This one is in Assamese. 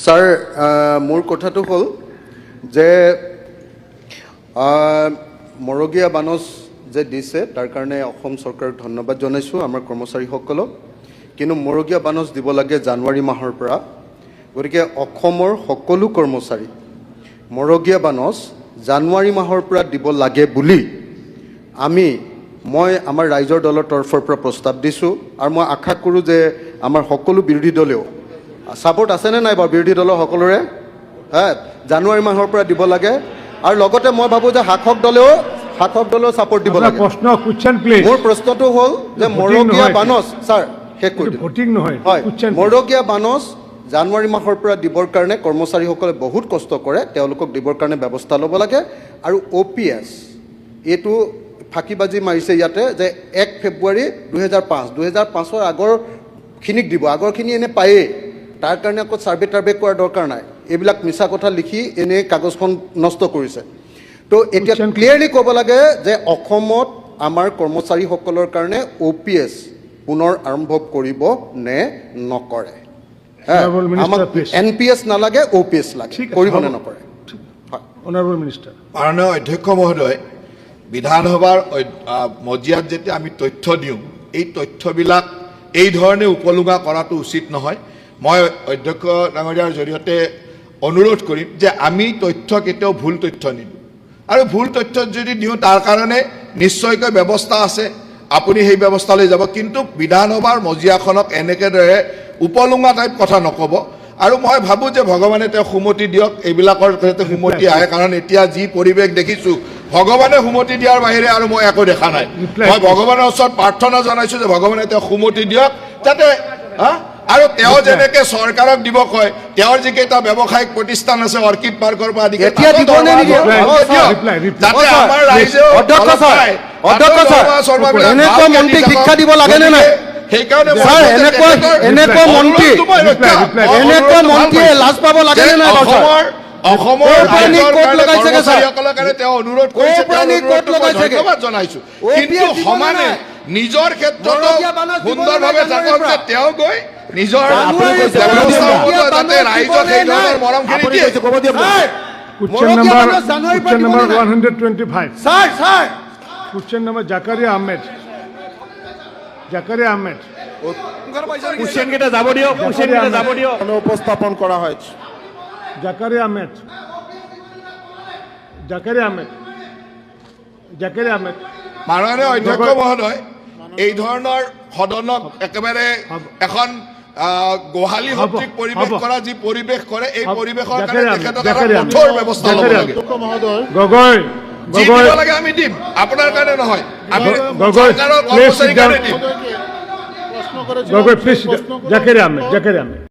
স্যাৰ মোৰ কথাটো হ'ল যে মৰগীয়া বানচ যে দিছে তাৰ কাৰণে অসম চৰকাৰক ধন্যবাদ জনাইছোঁ আমাৰ কৰ্মচাৰীসকলক কিন্তু মৰগীয়া বানচ দিব লাগে জানুৱাৰী মাহৰ পৰা গতিকে অসমৰ সকলো কৰ্মচাৰী মৰগীয়া বানচ জানুৱাৰী মাহৰ পৰা দিব লাগে বুলি মই আমাৰ ৰাইজৰ দলৰ তৰফৰ পৰা প্ৰস্তাৱ দিছোঁ আৰু মই আশা কৰোঁ যে আমাৰ সকলো বিৰোধী দলেও সাপোৰ্ট আছে না নাই বাৰু বিৰোধী দলৰ সকলোৰে জানুৱাৰী মাহৰ পৰা দিব লাগে আৰু লগতে মই ভাবোঁ যে শাসক দলেও সাপোৰ্ট দিব লাগে প্ৰশ্ন কোৱেশ্চন প্লিজ মোৰ প্ৰশ্নটো হ'ল যে মৰগীয়া বানচ স্যাৰ শেষ কৰি দিম ভোটিং নহয় হয় মৰগীয়া বানচ জানুৱাৰী মাহৰ পৰা দিবৰ কাৰণে কৰ্মচাৰীসকলে বহুত কষ্ট কৰে তেওঁলোকক দিবৰ কাৰণে ব্যৱস্থা ল'ব লাগে আৰু OPS এইটো ফাঁকিবাজি মাৰিছে ইয়াতে যে 1 ফেব্ৰুৱাৰী 2005 আগৰখিনিক দিব আগৰখিনি এনে পায়েই তাৰ কাৰণে আকৌ সাৰ্ভে কৰাৰ দৰকাৰ নাই এইবিলাক মিছা কথা লিখি এনে কাগজখন নষ্ট কৰিছে তো এতিয়া ক্লিয়াৰলি ক'ব লাগে যে অসমত আমাৰ কৰ্মচাৰীসকলৰ কাৰণে OPS পুনৰ আৰম্ভ কৰিব নে নকৰে আমাক NPS নালাগে OPS লাগে কৰিব নে নকৰে অনাৰেবল মিনিষ্টাৰ মাননীয় অধ্যক্ষ মহোদয় বিধানসভাৰ মজিয়াত যেতিয়া আমি তথ্য দিওঁ এই তথ্যবিলাক এই ধৰণে উপলুঙা কৰাটো উচিত নহয় মই অধ্যক্ষ ডাঙৰীয়াৰ জৰিয়তে অনুৰোধ কৰিম যে আমি তথ্য কেতিয়াও ভুল তথ্য নিদিওঁ আৰু ভুল তথ্য যদি দিওঁ তাৰ কাৰণে নিশ্চয়কৈ ব্যৱস্থা আছে আপুনি সেই ব্যৱস্থালৈ যাব কিন্তু বিধানসভাৰ মজিয়াখনক এনেকেদৰে উপলুঙা টাইপ কথা নক'ব আৰু মই ভাবোঁ যে ভগৱানে তেওঁ সুমতি দিয়ক এইবিলাকৰ যাতে সুমতি আহে কাৰণ এতিয়া যি পৰিৱেশ দেখিছোঁ ভগৱানে সুমতি দিয়াৰ বাহিৰে আৰু মই একো দেখা নাই মই ভগৱানৰ ওচৰত প্ৰাৰ্থনা জনাইছোঁ যে ভগৱানে তেওঁ সুমতি দিয়ক যাতে আৰু তেওঁ যেনেকে চৰকাৰক দিব কয় তেওঁৰ যিকেইটা ব্যৱসায়িক প্ৰতিষ্ঠান আছে অৰ্কিড পাৰ্কৰ পৰা আদি যাতে আমাৰ ৰাইজেও শিক্ষা দিব লাগে নে নাই সেইকাৰণে এনেকুৱা মন্ত্ৰীয়ে লাজ পাব লাগে নে নাই অসমৰ কৰ্মচাৰীসকলৰ কাৰণে তেওঁ অনুৰোধ কৰিছে ধন্যবাদ জনাইছোঁ কিন্তু সমানে নিজৰ ক্ষেত্ৰতো সুন্দৰভাৱে থাকক যে তেওঁ গৈ নিজৰ যাতে ৰাইজক সেই ধৰণৰ মৰমখিনি দিয়ে Question number 125 Question number Zakaria Ahmed question কেটা যাব দিও উপস্থাপন করা হয়েছে Zakaria Ahmed মাননীয় অধ্যক্ষ মহোদয় এই ধৰণৰ সদনক একেবাৰে এখন গোহালি সদৃশ পৰিৱেশ কৰা যি পৰিৱেশ কৰে এই পৰিৱেশৰ কাৰণে তেখেতক কঠোৰ ব্যৱস্থা ল'ব লাগে গগৈ যি দিব লাগে আমি দিম আপোনাৰ কাৰণে নহয় আমি চৰকাৰৰ কৰ্মচাৰীৰ কাৰণে দিম Gogoi, please, Zakaria Ahmed.